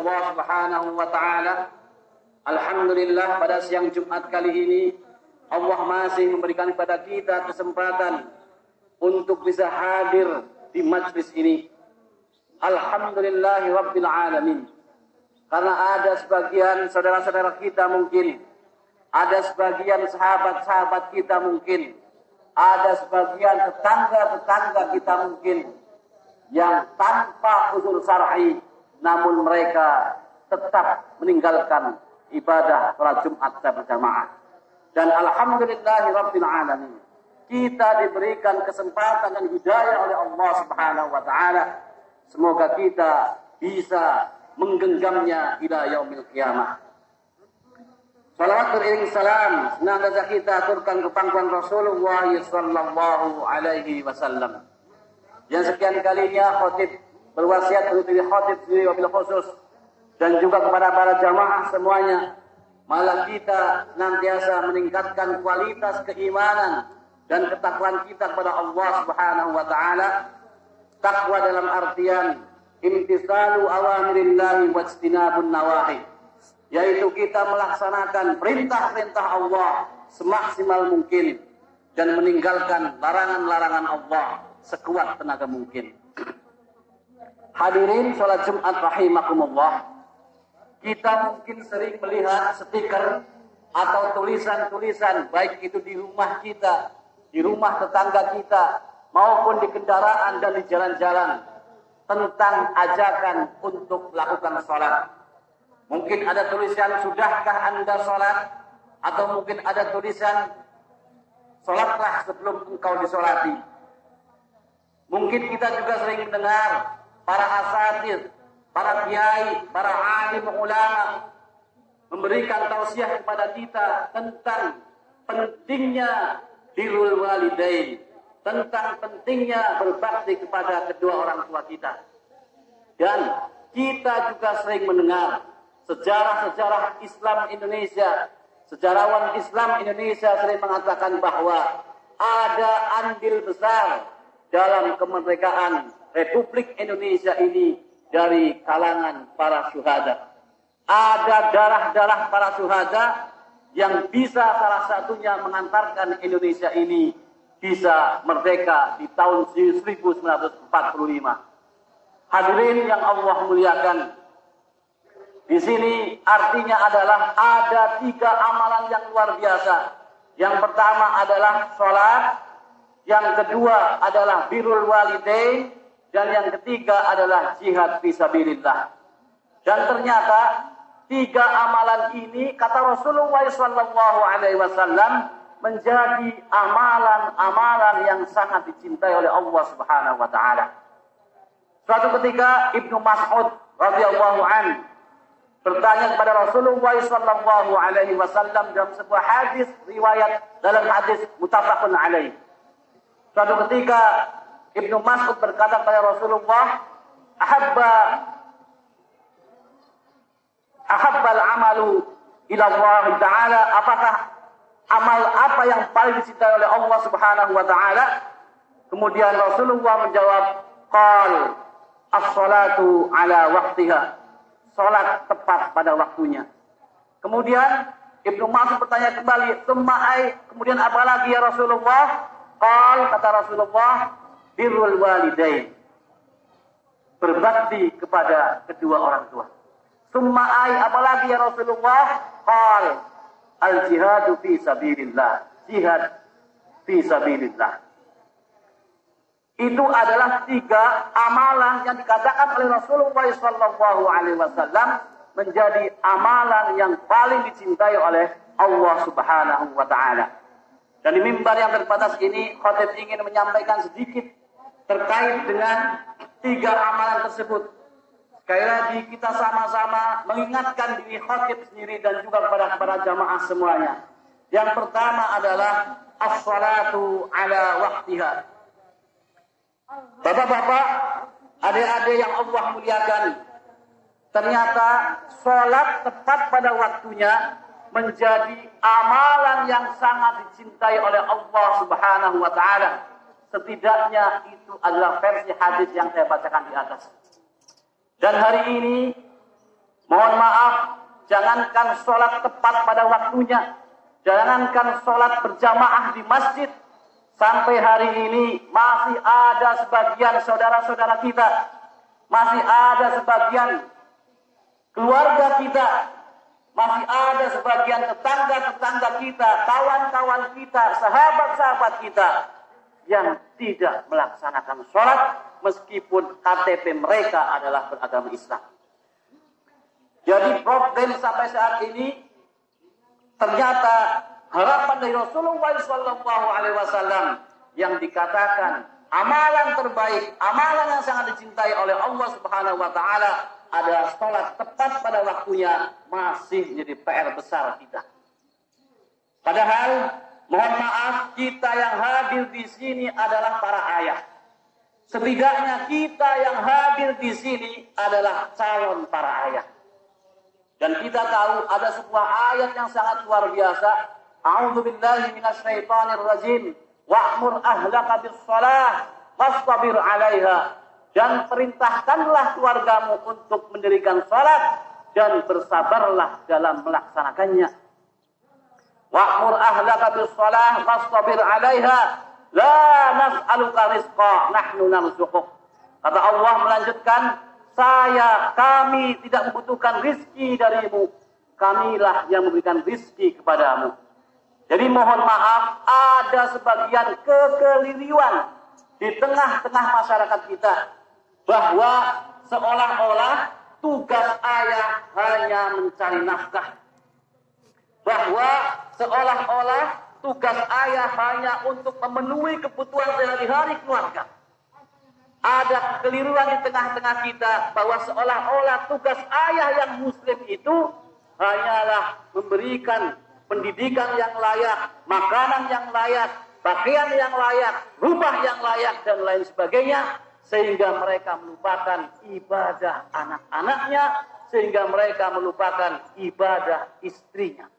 Allah Subhanahu wa taala. Alhamdulillah pada siang Jumat kali ini Allah masih memberikan kepada kita kesempatan untuk bisa hadir di majlis ini. Alhamdulillahi rabbil alamin. Karena ada sebagian saudara-saudara kita mungkin, ada sebagian sahabat-sahabat kita mungkin, ada sebagian tetangga-tetangga kita mungkin yang tanpa uzur syar'i namun mereka tetap meninggalkan ibadah salat Jumat secara berjamaah. Dan alhamdulillahi rabbil alamin, kita diberikan kesempatan dan hidayah oleh Allah Subhanahu wa taala. Semoga kita bisa menggenggamnya ila yaumil qiyamah. Salawat beriring salam senantiasa kita aturkan ke pangkuan Rasulullah sallallahu alaihi wasallam. Yang sekian kalinya khatib berwasiat untuk diri khatib sendiri wabil khusus dan juga kepada para jamaah semuanya, malah kita senantiasa meningkatkan kualitas keimanan dan ketakwaan kita kepada Allah Subhanahu wa taala. Takwa dalam artian imtisalu awamirillahi wajtinabun nawahi, yaitu kita melaksanakan perintah-perintah Allah semaksimal mungkin dan meninggalkan larangan-larangan Allah sekuat tenaga mungkin. Hadirin salat Jumat rahimakumullah, kita mungkin sering melihat stiker atau tulisan-tulisan baik itu di rumah kita, di rumah tetangga kita, maupun di kendaraan dan di jalan-jalan tentang ajakan untuk melakukan sholat. Mungkin ada tulisan sudahkah Anda sholat, atau mungkin ada tulisan sholatlah sebelum engkau disolati. Mungkin kita juga sering mendengar para asatidz, para kiai, para alim ulama memberikan tausiah kepada kita tentang pentingnya birrul walidain, tentang pentingnya berbakti kepada kedua orang tua kita. Dan kita juga sering mendengar sejarah-sejarah Islam Indonesia, sejarawan Islam Indonesia sering mengatakan bahwa ada andil besar dalam kemerdekaan Republik Indonesia ini dari kalangan para syuhada. Ada darah-darah para syuhada yang bisa salah satunya mengantarkan Indonesia ini bisa merdeka di tahun 1945. Hadirin yang Allah muliakan, di sini artinya adalah ada 3 amalan yang luar biasa. Yang pertama adalah sholat, yang kedua adalah birrul walidain, dan yang ketiga adalah jihad fisabilillah. Dan ternyata 3 amalan ini kata Rasulullah SAW menjadi amalan-amalan yang sangat dicintai oleh Allah Subhanahu wa taala. Suatu ketika Ibnu Mas'ud radhiyallahu anhu bertanya kepada Rasulullah SAW dalam sebuah hadis riwayat dalam hadis muttafaqun alaih. Suatu ketika Ibnu Mas'ud berkata kepada Rasulullah, ahabbal amalu ila Allah Ta'ala, apakah amal apa yang paling dicintai oleh Allah Subhanahu wa taala? Kemudian Rasulullah menjawab, qal as-salatu ala waqtiha, salat tepat pada waktunya. Kemudian Ibnu Mas'ud bertanya kembali, kemudian apa lagi ya Rasulullah? Qal, kata Rasulullah, birrul walidain, berbakti kepada kedua orang tua. Apalagi ya Rasulullah? Qal al-jihadu fi sabilillah, jihad fi sabilillah. Itu adalah 3 amalan yang dikatakan oleh Rasulullah SAW menjadi amalan yang paling dicintai oleh Allah Subhanahu wa taala. Dan di mimbar yang terbatas ini, khatib ingin menyampaikan sedikit terkait dengan 3 amalan tersebut. Sekali lagi kita sama-sama mengingatkan diri khatib sendiri dan juga kepada para jamaah semuanya. Yang pertama adalah as-salatu ala waqtiha. Bapak-bapak, adik-adik yang Allah muliakan, ternyata sholat tepat pada waktunya menjadi amalan yang sangat dicintai oleh Allah Subhanahu wa taala. Setidaknya itu adalah versi hadis yang saya bacakan di atas. Dan hari ini Mohon maaf, jangankan sholat tepat pada waktunya, jangankan sholat berjamaah di masjid, sampai hari ini masih ada sebagian saudara-saudara kita, masih ada sebagian keluarga kita, masih ada sebagian tetangga-tetangga kita, kawan-kawan kita, sahabat-sahabat kita yang tidak melaksanakan sholat meskipun KTP mereka adalah beragama Islam. Jadi problem sampai saat ini ternyata harapan dari Rasulullah SAW yang dikatakan amalan terbaik, amalan yang sangat dicintai oleh Allah Subhanahu Wa Taala adalah sholat tepat pada waktunya, masih menjadi PR besar kita. Padahal mohon maaf, kita yang hadir di sini adalah para ayah. Setidaknya kita yang hadir di sini adalah calon para ayah. Dan kita tahu ada sebuah ayat yang sangat luar biasa. A'udzubillahi minasyaitonir rajim. Wa'mur ahlaka bis-shalah wastabir 'alaiha. Dan perintahkanlah keluargamu untuk mendirikan salat dan bersabarlah dalam melaksanakannya. Wa'mur ahlaka bis-shalah wastabir 'alaiha. La nas'aluka rizqa nahnu narzuquk. Kata Allah melanjutkan, kami tidak membutuhkan rizki darimu. Kamilah yang memberikan rizki kepadamu. Jadi mohon maaf, ada sebagian kekeliruan di tengah-tengah masyarakat kita. Bahwa seolah-olah tugas ayah hanya mencari nafkah. Bahwa seolah-olah tugas ayah hanya untuk memenuhi kebutuhan sehari-hari keluarga. Ada kekeliruan di tengah-tengah kita bahwa seolah-olah tugas ayah yang muslim itu hanyalah memberikan pendidikan yang layak, makanan yang layak, pakaian yang layak, rumah yang layak, dan lain sebagainya, sehingga mereka melupakan ibadah anak-anaknya, sehingga mereka melupakan ibadah istrinya.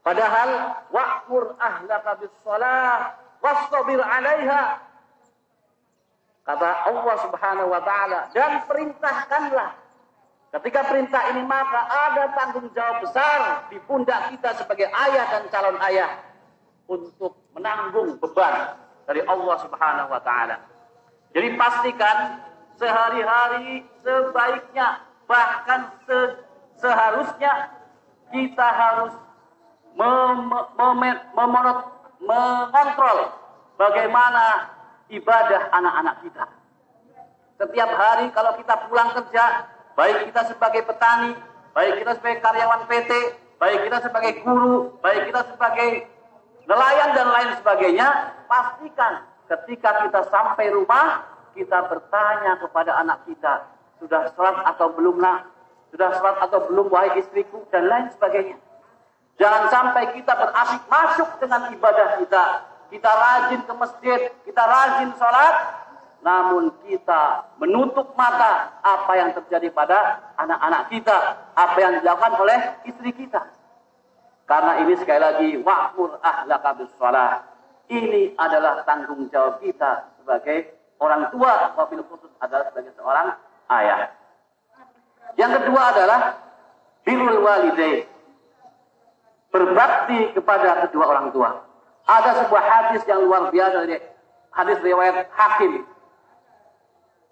Padahal wa'mur ahlaka bis-shalah wastabir 'alaiha. Kata Allah Subhanahu wa taala, dan perintahkanlah. Ketika perintah ini maka ada tanggung jawab besar di pundak kita sebagai ayah dan calon ayah untuk menanggung beban dari Allah Subhanahu wa taala. Jadi pastikan sehari-hari sebaiknya, bahkan seharusnya kita harus mengontrol bagaimana ibadah anak-anak kita. Setiap hari kalau kita pulang kerja, baik kita sebagai petani, baik kita sebagai karyawan PT, baik kita sebagai guru, baik kita sebagai nelayan dan lain sebagainya, pastikan ketika kita sampai rumah, kita bertanya kepada anak kita, sudah sholat atau belum nak? Sudah sholat atau belum wahai istriku? Dan lain sebagainya. Jangan sampai kita berasik masuk dengan ibadah kita. Kita rajin ke masjid, kita rajin sholat, namun kita menutup mata apa yang terjadi pada anak-anak kita, apa yang dilakukan oleh istri kita. Karena ini sekali lagi, wa'mur ahlaka bis-shalah. Ini adalah tanggung jawab kita sebagai orang tua, wabil khusus adalah sebagai seorang ayah. Yang kedua adalah birrul walidain, berbakti kepada kedua orang tua. Ada sebuah hadis yang luar biasa dari hadis riwayat Hakim.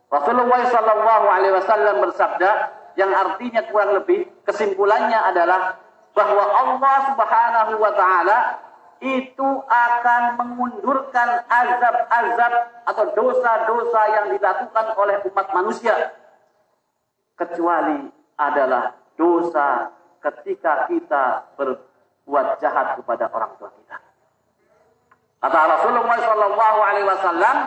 Rasulullah SAW bersabda, yang artinya kurang lebih kesimpulannya adalah bahwa Allah Subhanahu wa taala itu akan mengundurkan azab-azab atau dosa-dosa yang dilakukan oleh umat manusia, kecuali adalah dosa ketika kita berbuat jahat kepada orang tua kita. Kata Rasulullah SAW,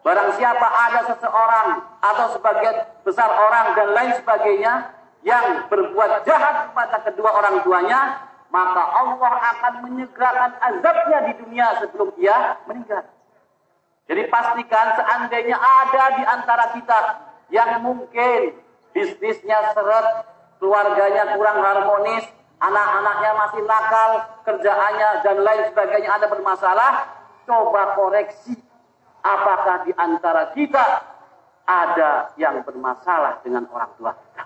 barang siapa ada seseorang atau sebagian besar orang dan lain sebagainya yang berbuat jahat kepada kedua orang tuanya, maka Allah akan menyegerakan azabnya di dunia sebelum ia meninggal. Jadi pastikan seandainya ada di antara kita yang mungkin bisnisnya seret, keluarganya kurang harmonis, anak-anaknya masih nakal, kerjaannya dan lain sebagainya ada bermasalah, coba koreksi. Apakah di antara kita ada yang bermasalah dengan orang tua kita?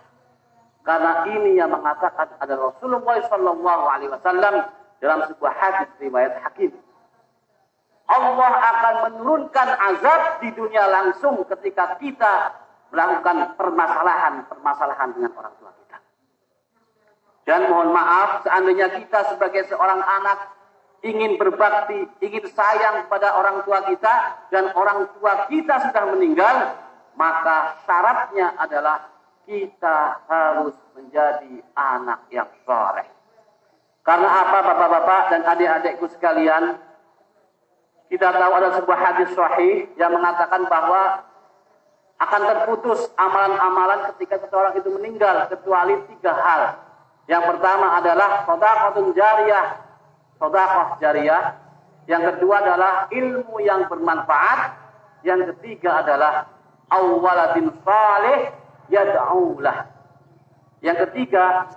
Karena ini yang mengatakan adalah Rasulullah sallallahu alaihi wasallam dalam sebuah hadis riwayat Hakim. Allah akan menurunkan azab di dunia langsung ketika kita melakukan permasalahan dengan orang tua kita. Dan mohon maaf, seandainya kita sebagai seorang anak ingin berbakti, ingin sayang kepada orang tua kita, dan orang tua kita sudah meninggal, maka syaratnya adalah kita harus menjadi anak yang saleh. Karena apa, bapak-bapak dan adik-adikku sekalian? Kita tahu ada sebuah hadis sahih yang mengatakan bahwa akan terputus amalan-amalan ketika seseorang itu meninggal kecuali 3 hal. Yang pertama adalah shadaqatun jariyah, sedekah jariyah. Yang kedua adalah ilmu yang bermanfaat. Yang ketiga adalah awwaladin salih yad'ulah. Yang ketiga,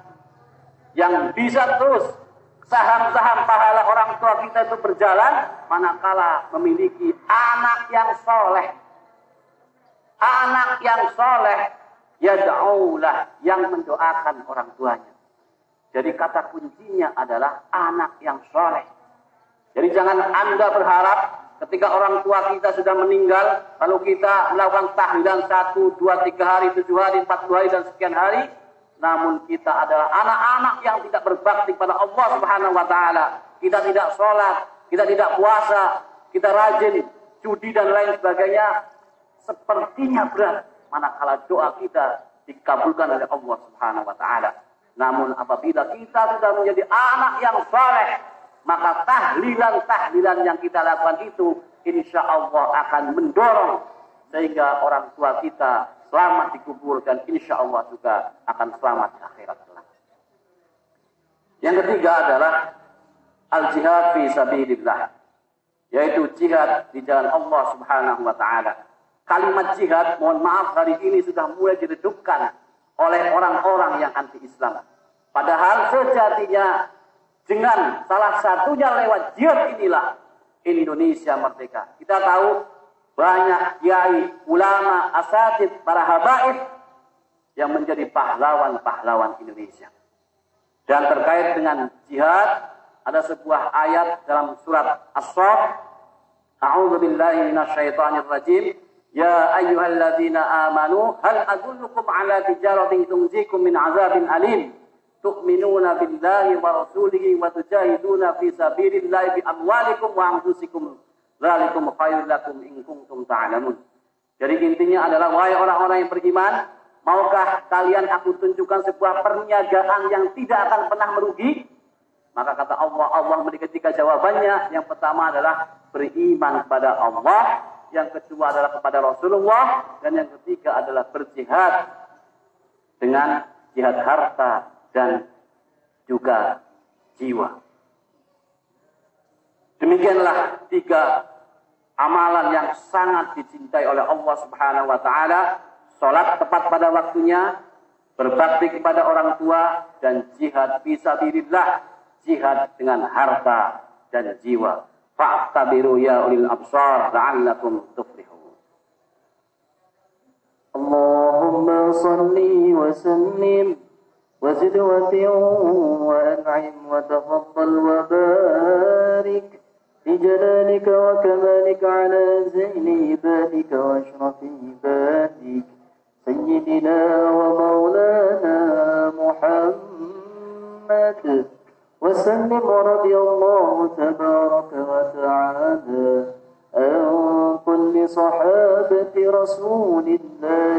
yang bisa terus saham-saham pahala orang tua kita itu berjalan manakala memiliki anak yang soleh. Anak yang soleh yad'ulah, yang mendoakan orang tuanya. Jadi kata kuncinya adalah anak yang soleh. Jadi jangan Anda berharap ketika orang tua kita sudah meninggal, lalu kita melakukan tahlilan 1, 2, 3 hari, 7 hari, 40 hari, dan sekian hari, namun kita adalah anak-anak yang tidak berbakti kepada Allah Subhanahu wa Ta'ala. Kita tidak sholat, kita tidak puasa, kita rajin judi dan lain sebagainya. Sepertinya berat manakala doa kita dikabulkan oleh Allah Subhanahu wa Ta'ala. Namun apabila kita sudah menjadi anak yang saleh, maka tahlilan-tahlilan yang kita lakukan itu insya Allah akan mendorong sehingga orang tua kita selamat dikubur dan insya Allah juga akan selamat di akhirat kelak. Yang ketiga adalah al-jihad fi sabilillah, yaitu jihad di jalan Allah Subhanahu wa Ta'ala. Kalimat jihad, mohon maaf, hari ini sudah mulai diredupkan oleh orang-orang yang anti-Islam. Padahal sejatinya dengan salah satunya lewat jihad inilah Indonesia merdeka. Kita tahu banyak kiai, ulama, asatid, para habaib yang menjadi pahlawan-pahlawan Indonesia. Dan terkait dengan jihad, ada sebuah ayat dalam surat As-Saff. A'udzu billahi minasyaitonir rajim. Ya ayyuhalladzina amanu hal adullukum ala tijaratin tunjikum min azabin alim tu'minuna billahi wa rasulihi wa tujahiduna fi sabilillahi bi amwalikum wa anfusikum dzalikum khairul lakum in kuntum ta'lamun. Jadi intinya adalah, wahai orang-orang yang beriman, maukah kalian aku tunjukkan sebuah perniagaan yang tidak akan pernah merugi? Maka kata Allah memberi ketiga jawabannya. Yang pertama adalah beriman kepada Allah, yang kedua adalah kepada Rasulullah, dan yang ketiga adalah berjihad dengan jihad harta dan juga jiwa. Demikianlah 3 amalan yang sangat dicintai oleh Allah Subhanahu wa Ta'ala: salat tepat pada waktunya, berbakti kepada orang tua, dan jihad fisabilillah, jihad dengan harta dan jiwa. Fa'tabiru ya ulil absar la'allakum tuflihun. Allahumma salli wa sallim wa zid wa an'im wa tafaddal wa barik bi jalalika wa kamalika ala zaini ibadika wa ashrafi ibadik sayyidina wa maulana Muhammad وسلم رضي الله تبارك وتعالى عن كل صحابة رسول الله